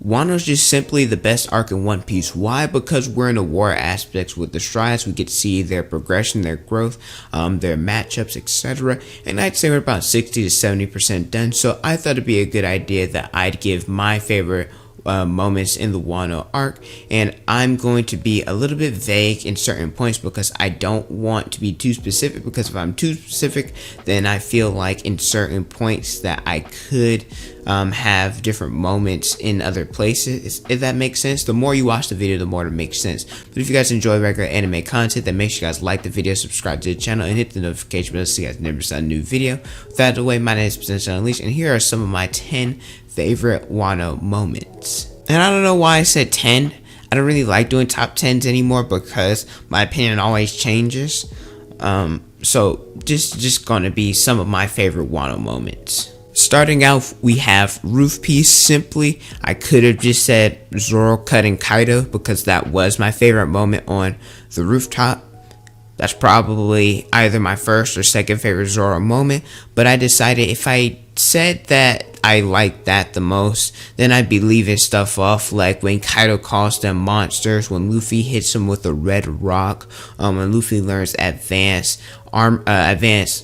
Wano's just simply the best arc in One Piece. Why? Because we're in the war aspects with the strides. We get to see their progression, their growth, their matchups, etc. And I'd say we're about 60 to 70% done. So I thought it'd be a good idea that I'd give my favorite moments in the Wano arc, and I'm going to be a little bit vague in certain points because I don't want to be too specific, because if I'm too specific then I feel like in certain points that I could have different moments in other places, if that makes sense. The more you watch the video, the more it makes sense. But if you guys enjoy regular anime content, then make sure you guys like the video, subscribe to the channel, and hit the notification bell so you guys never miss a new video. With that out of the way, my name is Potential Unleashed, and here are some of my 10 favorite Wano moments. And I don't know why I said 10. I don't really like doing top 10s anymore because my opinion always changes. So just gonna be some of my favorite Wano moments. Starting out, we have Roof Piece. Simply, I could have just said Zoro cutting Kaido because that was my favorite moment on the rooftop. That's probably either my first or second favorite Zoro moment, but I decided if I said that I liked that the most, then I'd be leaving stuff off, like when Kaido calls them monsters, when Luffy hits him with a red rock, when Luffy learns advanced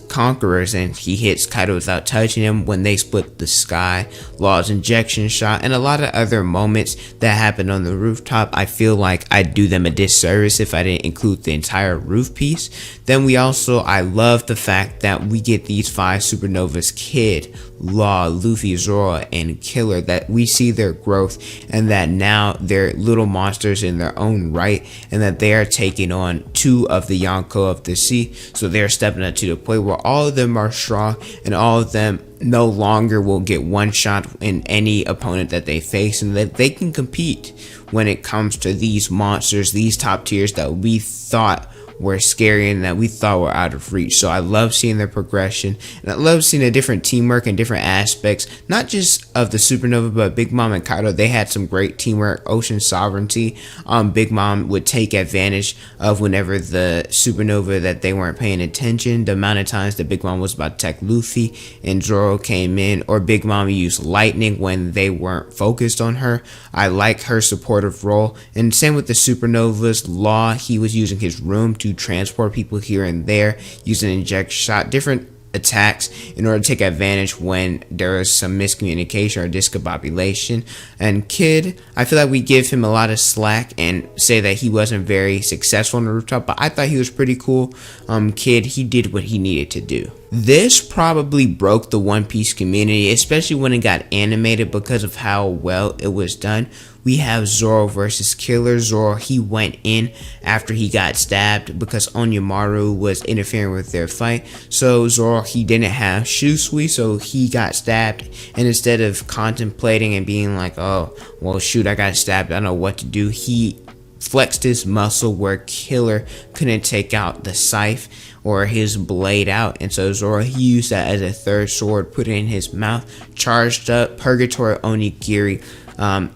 conquerors and he hits Kaido without touching him, when they split the sky, Law's injection shot, and a lot of other moments that happened on the rooftop. I feel like I'd do them a disservice if I didn't include the entire roof piece. Then I love the fact that we get these 5 supernovas: Kid, Law, Luffy, Zoro, and Killer, that we see their growth and that now they're little monsters in their own right, and that they are taking on 2 of the Yonko of the sea. So they're stepping up to the point where all of them are strong and all of them no longer will get one shot in any opponent that they face, and that they can compete when it comes to these monsters, these top tiers that we thought were scary and that we thought were out of reach. So I love seeing their progression, and I love seeing the different teamwork and different aspects, not just of the supernova, but Big Mom and Kaido. They had some great teamwork. Ocean sovereignty. Big Mom would take advantage of whenever the supernova that they weren't paying attention, the amount of times that Big Mom was about to attack Luffy and Zoro came in, or Big Mom used lightning when they weren't focused on her. I like her supportive role. And same with the supernovas. Law, he was using his room to transport people here and there, use an inject shot, different attacks in order to take advantage when there is some miscommunication or discombobulation. And Kid, I feel like we give him a lot of slack and say that he wasn't very successful on the rooftop, but I thought he was pretty cool. Kid, he did what he needed to do. This probably broke the One Piece community, especially when it got animated, because of how well it was done. We have Zoro versus Killer. Zoro, he went in after he got stabbed because Onyemaru was interfering with their fight. So Zoro, he didn't have Shusui, so he got stabbed. And instead of contemplating and being like, oh, well, shoot, I got stabbed, I don't know what to do, he flexed his muscle where Killer couldn't take out the scythe or his blade out, and so Zoro, he used that as a third sword, put it in his mouth, charged up Purgatory Onigiri. I'm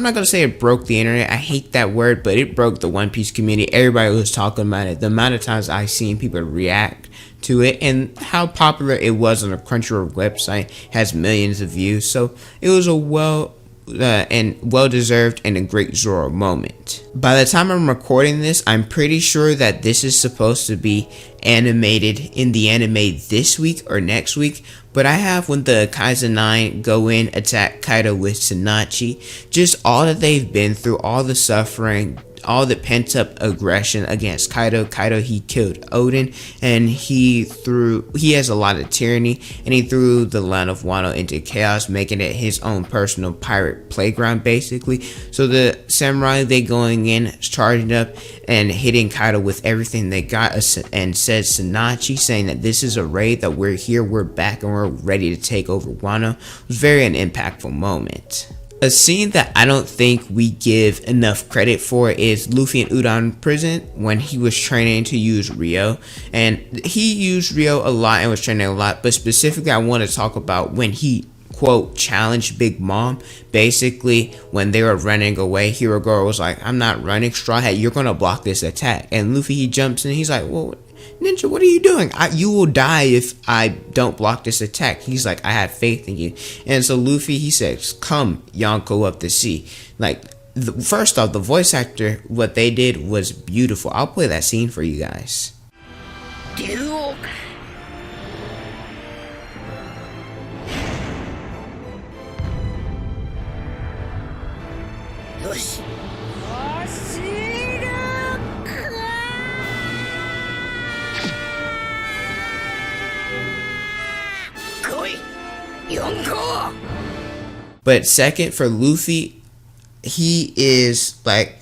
not gonna say it broke the internet, I hate that word, but it broke the One Piece community. Everybody was talking about it. The amount of times I've seen people react to it and how popular it was on the Crunchyroll website has millions of views. So it was a well-deserved and a great Zoro moment. By the time I'm recording this, I'm pretty sure that this is supposed to be animated in the anime this week or next week, but I have when the Kaizen 9 go in, attack Kaido with Sinachi, just all that they've been through, all the suffering, all the pent-up aggression against Kaido. Kaido, he killed Odin, and he has a lot of tyranny, and he threw the land of Wano into chaos, making it his own personal pirate playground, basically. So the samurai, they going in, charging up, and hitting Kaido with everything they got, and said Sinachi, saying that this is a raid, that we're here, we're back, and we're ready to take over Wano. It was very an impactful moment. A scene that I don't think we give enough credit for is Luffy in Udon prison when he was training to use Rio. And he used Rio a lot and was training a lot, but specifically I want to talk about when he, quote, challenged Big Mom. Basically, when they were running away, Hirogoro was like, I'm not running, Straw Hat, you're going to block this attack. And Luffy, he jumps in, he's like, well, Ninja, what are you doing? You will die if I don't block this attack. He's like, I have faith in you. And so Luffy, he says, come, Yonko up the sea. Like, first off, the voice actor, what they did was beautiful. I'll play that scene for you guys. But second, for Luffy, he is like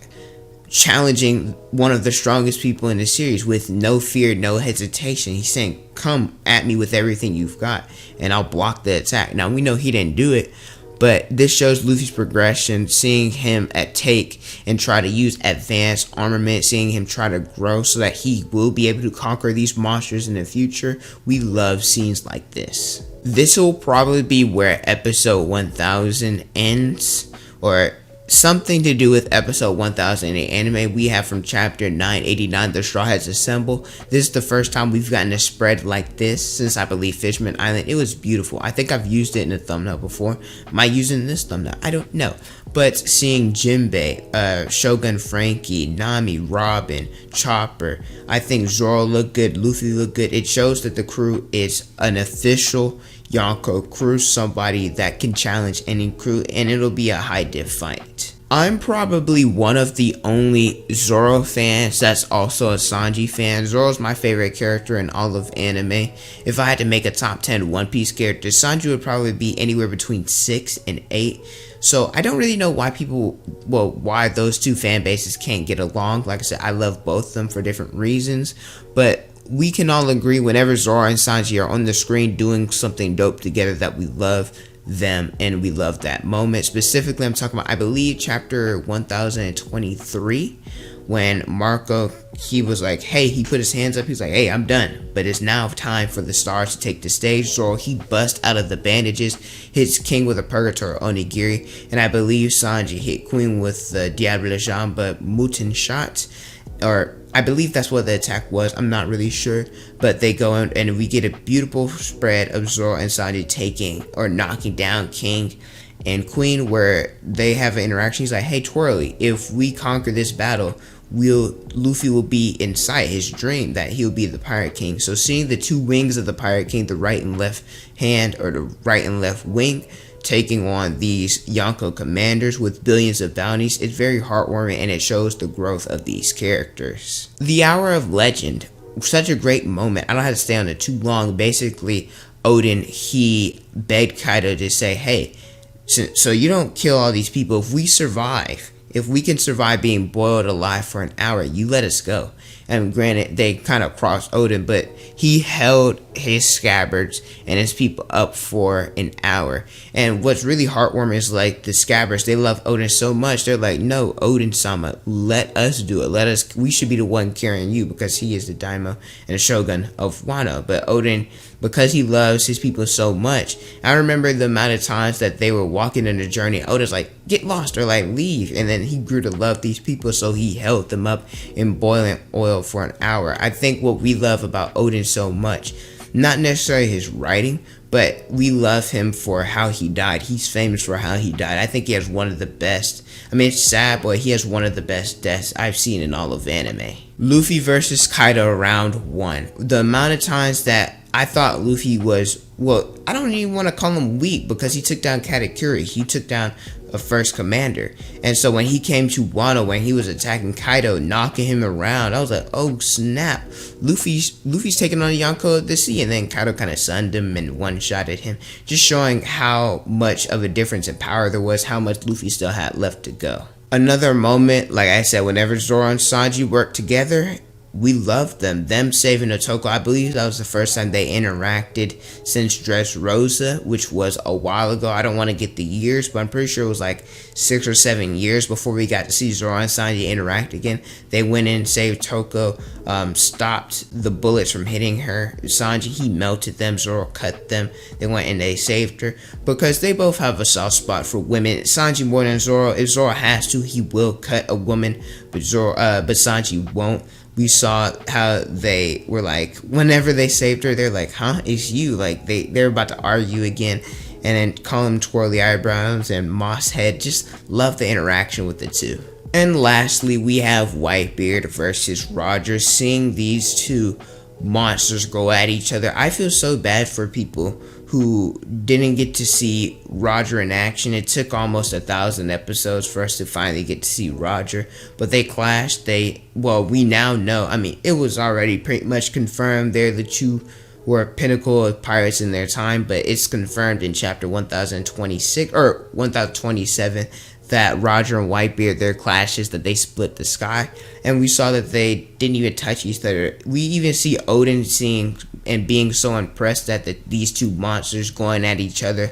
challenging one of the strongest people in the series with no fear, no hesitation. He's saying, come at me with everything you've got and I'll block the attack. Now we know he didn't do it, but this shows Luffy's progression, seeing him take and try to use advanced armament, seeing him try to grow so that he will be able to conquer these monsters in the future. We love scenes like this. This will probably be where episode 1000 ends, or something to do with episode 1000 in the anime. We have from chapter 989, the Straw Hats Assemble. This is the first time we've gotten a spread like this since, I believe, Fishman Island. It was beautiful. I think I've used it in a thumbnail before. Am I using this thumbnail? I don't know. But seeing Jinbei, Shogun Frankie, Nami, Robin, Chopper, I think Zoro looked good, Luffy looked good. It shows that the crew is an official Yonko crew, somebody that can challenge any crew, and it'll be a high diff fight. I'm probably one of the only Zoro fans that's also a Sanji fan. Zoro's my favorite character in all of anime. If I had to make a top 10 One Piece characters, Sanji would probably be anywhere between 6 and 8. So I don't really know why why those two fan bases can't get along. Like I said, I love both of them for different reasons, but we can all agree whenever Zoro and Sanji are on the screen doing something dope together that we love them and we love that moment. Specifically, I'm talking about, I believe, chapter 1023, when Marco, he was like, hey, he put his hands up, he's like, hey, I'm done, but it's now time for the stars to take the stage. Zoro, he busts out of the bandages, hits King with a Purgatory Onigiri, and I believe Sanji hit Queen with the Diable Jamba Muten shot, or I believe that's what the attack was. I'm not really sure, but they go in and we get a beautiful spread of Zoro and Sanji taking or knocking down King and Queen, where they have an interaction. He's like, hey, Twirly, if we conquer this battle, Luffy will be in sight, his dream that he'll be the Pirate King. So seeing the two wings of the Pirate King, the right and left hand, or the right and left wing, taking on these Yonko commanders with billions of bounties, it's very heartwarming and it shows the growth of these characters. The Hour of Legend, such a great moment. I don't have to stay on it too long. Basically, Odin, he begged Kaido to say, hey, so you don't kill all these people. If we survive, if we can survive being boiled alive for an hour, you let us go. And granted, they kind of crossed Odin, but he held his scabbards and his people up for an hour. And what's really heartwarming is, like, the scabbards, they love Odin so much, they're like, no, Odin-sama, let us do it. We should be the one carrying you, because he is the daimyo and the shogun of Wano. But Odin, because he loves his people so much, I remember the amount of times that they were walking in the journey, Odin's like, get lost, or like, leave. And then he grew to love these people, so he held them up in boiling oil for an hour. I think what we love about Odin so much, not necessarily his writing, but we love him for how he died. He's famous for how he died. I think he has one of the best, I mean, it's sad, but he has one of the best deaths I've seen in all of anime. Luffy versus Kaido round 1. The amount of times that I thought Luffy was, well, I don't even want to call him weak, because he took down Katakuri. He took down a first commander. And so when he came to Wano, when he was attacking Kaido, knocking him around, I was like, oh snap, Luffy's taking on Yonko of the Sea. And then Kaido kind of sunned him and one-shotted him, just showing how much of a difference in power there was, how much Luffy still had left to go. Another moment, like I said, whenever Zoro and Sanji worked together, we loved them saving Otoko. I believe that was the first time they interacted since Dressrosa, which was a while ago. I don't want to get the years, but I'm pretty sure it was like 6 or 7 years before we got to see Zoro and Sanji interact again. They went in, saved Toko, stopped the bullets from hitting her. Sanji, he melted them. Zoro cut them. They went and they saved her, because they both have a soft spot for women. Sanji more than Zoro. If Zoro has to, he will cut a woman, but Sanji won't. we saw how they were like, whenever they saved her, they're like, huh, it's you. Like they're about to argue again, and then call him twirly eyebrows and moss head. Just love the interaction with the two. And lastly, we have Whitebeard versus Roger. Seeing these two monsters go at each other, I feel so bad for people who didn't get to see Roger in action. It took almost 1,000 episodes for us to finally get to see Roger, but they clashed. We now know, I mean, it was already pretty much confirmed they're the two were pinnacle of pirates in their time, but it's confirmed in chapter 1026 or 1027 that Roger and Whitebeard, their clashes, that they split the sky, and we saw that they didn't even touch each other. We even see Odin seeing and being so impressed that these two monsters going at each other,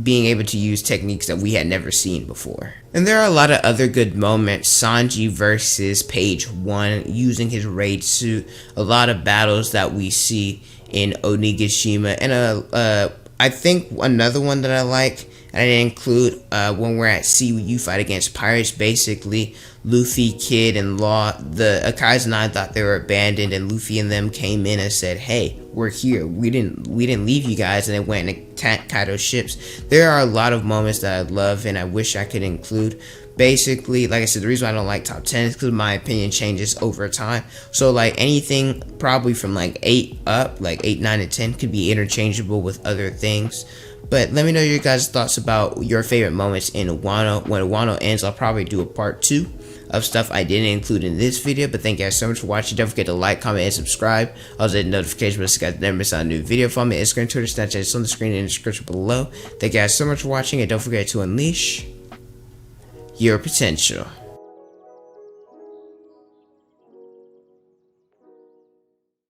being able to use techniques that we had never seen before. And there are a lot of other good moments. Sanji versus Page 1 using his raid suit. A lot of battles that we see in Onigashima. And I think another one that I like, and I didn't include, when we're at sea, you fight against pirates. Basically, Luffy, Kid, and Law, the Akai's 9 thought they were abandoned, and Luffy and them came in and said, hey, we're here. We didn't leave you guys, and they went and attacked Kaido's ships. There are a lot of moments that I love and I wish I could include. Basically, like I said, the reason why I don't like top 10 is because my opinion changes over time. So like anything probably from like 8 up, like 8, 9, and 10 could be interchangeable with other things. But let me know your guys' thoughts about your favorite moments in Wano. When Wano ends, I'll probably do a part 2 of stuff I didn't include in this video. But thank you guys so much for watching. Don't forget to like, comment, and subscribe. Also hit the notification bell so you guys never miss out on a new video. Follow me on Instagram, Twitter, Snapchat. It's on the screen in the description below. Thank you guys so much for watching, and don't forget to unleash your potential.